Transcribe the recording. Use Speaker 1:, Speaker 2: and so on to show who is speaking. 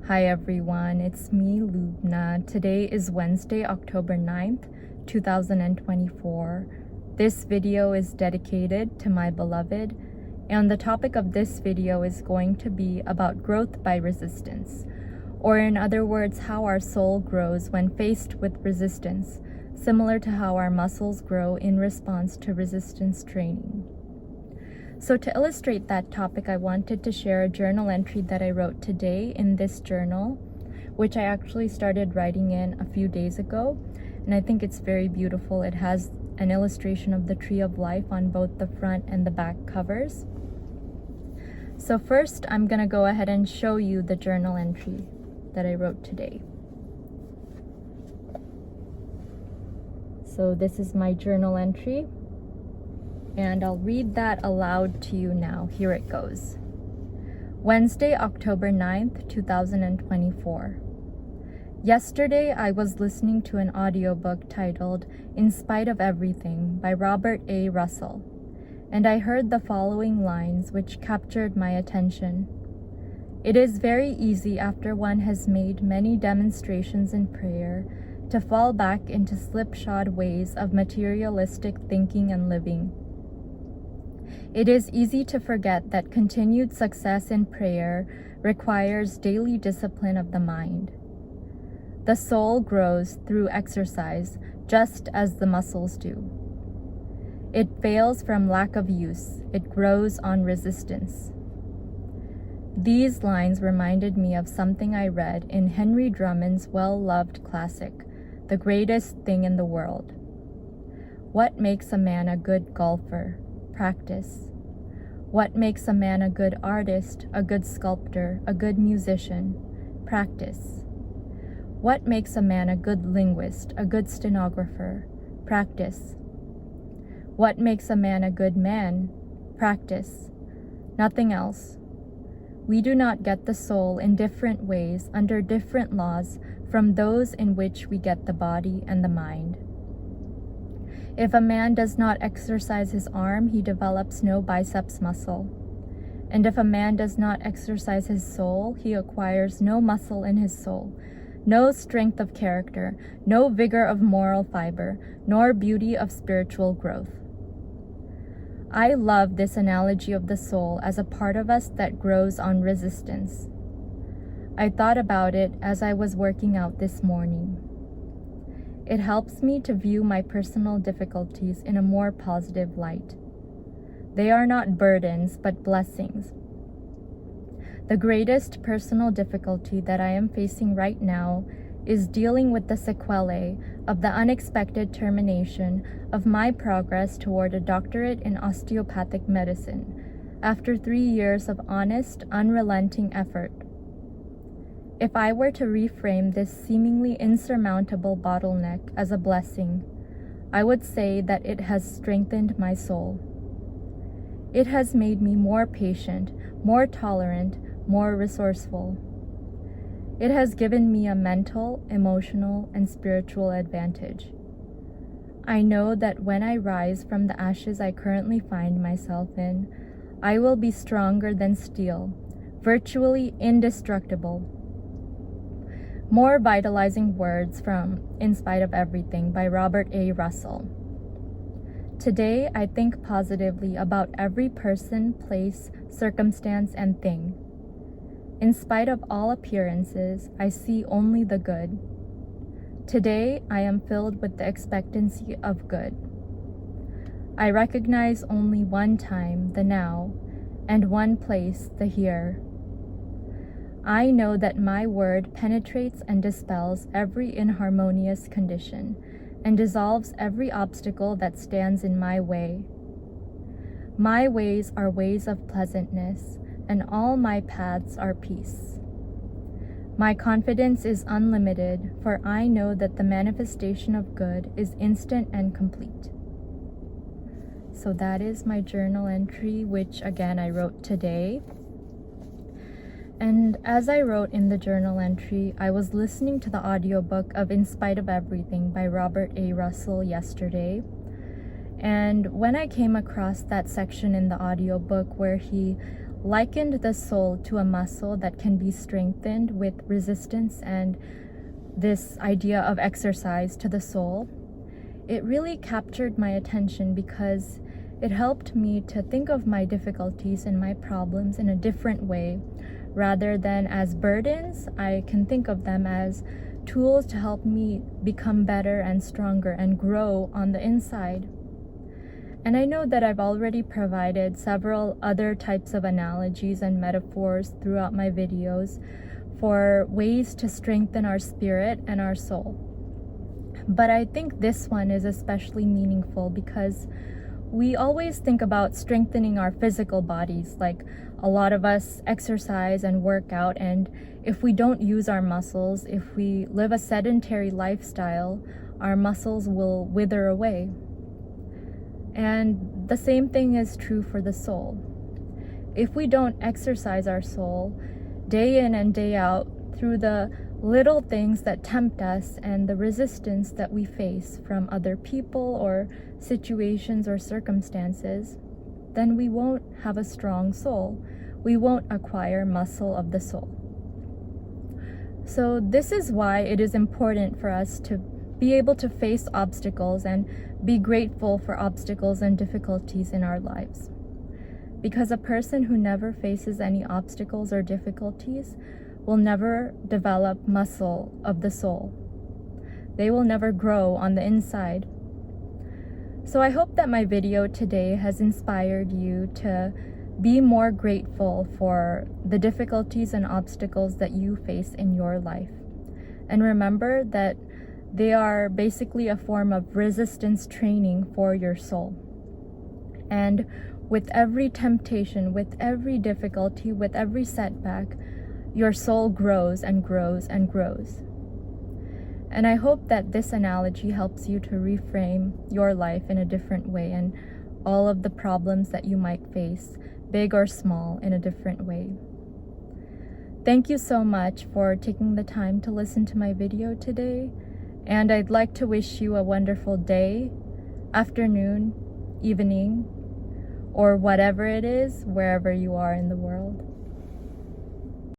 Speaker 1: Hi everyone, it's me, Lubna. Today is Wednesday, October 9th, 2024. This video is dedicated to my beloved, and the topic of this video is going to be about growth by resistance, or in other words, how our soul grows when faced with resistance, similar to how our muscles grow in response to resistance training. So to illustrate that topic, I wanted to share a journal entry that I wrote today in this journal, which I actually started writing in a few days ago, and I think it's very beautiful. It has an illustration of the tree of life on both the front and the back covers. So first, I'm going to go ahead and show you the journal entry that I wrote today. So this is my journal entry, and I'll read that aloud to you now. Here it goes. Wednesday, October 9th, 2024. Yesterday, I was listening to an audiobook titled In Spite of Everything by Robert A. Russell, and I heard the following lines which captured my attention. It is very easy after one has made many demonstrations in prayer to fall back into slipshod ways of materialistic thinking and living. It is easy to forget that continued success in prayer requires daily discipline of the mind. The soul grows through exercise, just as the muscles do. It fails from lack of use. It grows on resistance. These lines reminded me of something I read in Henry Drummond's well-loved classic, The Greatest Thing in the World. What makes a man a good golfer? Practice. What makes a man a good artist, a good sculptor, a good musician? Practice. What makes a man a good linguist, a good stenographer? Practice. What makes a man a good man? Practice. Nothing else. We do not get the soul in different ways under different laws from those in which we get the body and the mind. If a man does not exercise his arm, he develops no biceps muscle. And if a man does not exercise his soul, he acquires no muscle in his soul, no strength of character, no vigor of moral fiber, nor beauty of spiritual growth. I love this analogy of the soul as a part of us that grows on resistance. I thought about it as I was working out this morning. It helps me to view my personal difficulties in a more positive light. They are not burdens, but blessings. The greatest personal difficulty that I am facing right now is dealing with the sequelae of the unexpected termination of my progress toward a doctorate in osteopathic medicine after 3 years of honest, unrelenting effort. If I were to reframe this seemingly insurmountable bottleneck as a blessing, I would say that it has strengthened my soul. It has made me more patient, more tolerant, more resourceful. It has given me a mental, emotional, and spiritual advantage. I know that when I rise from the ashes I currently find myself in, I will be stronger than steel, virtually indestructible. More vitalizing words from In Spite of Everything by Robert A. Russell. Today, I think positively about every person, place, circumstance, and thing. In spite of all appearances, I see only the good. Today, I am filled with the expectancy of good. I recognize only one time, the now, and one place, the here. I know that my word penetrates and dispels every inharmonious condition and dissolves every obstacle that stands in my way. My ways are ways of pleasantness, and all my paths are peace. My confidence is unlimited, for I know that the manifestation of good is instant and complete. So that is my journal entry, which again I wrote today. And as I wrote in the journal entry, I was listening to the audiobook of In Spite of Everything by Robert A. Russell yesterday. And when I came across that section in the audiobook where he likened the soul to a muscle that can be strengthened with resistance and this idea of exercise to the soul, it really captured my attention because it helped me to think of my difficulties and my problems in a different way. Rather than as burdens, I can think of them as tools to help me become better and stronger and grow on the inside. And I know that I've already provided several other types of analogies and metaphors throughout my videos for ways to strengthen our spirit and our soul. But I think this one is especially meaningful because we always think about strengthening our physical bodies, like a lot of us exercise and work out, and if we don't use our muscles, if we live a sedentary lifestyle, our muscles will wither away. And the same thing is true for the soul. If we don't exercise our soul day in and day out through the little things that tempt us and the resistance that we face from other people or situations or circumstances, then we won't have a strong soul. We won't acquire muscle of the soul. So this is why it is important for us to be able to face obstacles and be grateful for obstacles and difficulties in our lives. Because a person who never faces any obstacles or difficulties will never develop muscle of the soul. They will never grow on the inside. So I hope that my video today has inspired you to be more grateful for the difficulties and obstacles that you face in your life. And remember that they are basically a form of resistance training for your soul. And with every temptation, with every difficulty, with every setback, your soul grows and grows and grows. And I hope that this analogy helps you to reframe your life in a different way and all of the problems that you might face, big or small, in a different way. Thank you so much for taking the time to listen to my video today. And I'd like to wish you a wonderful day, afternoon, evening, or whatever it is, wherever you are in the world.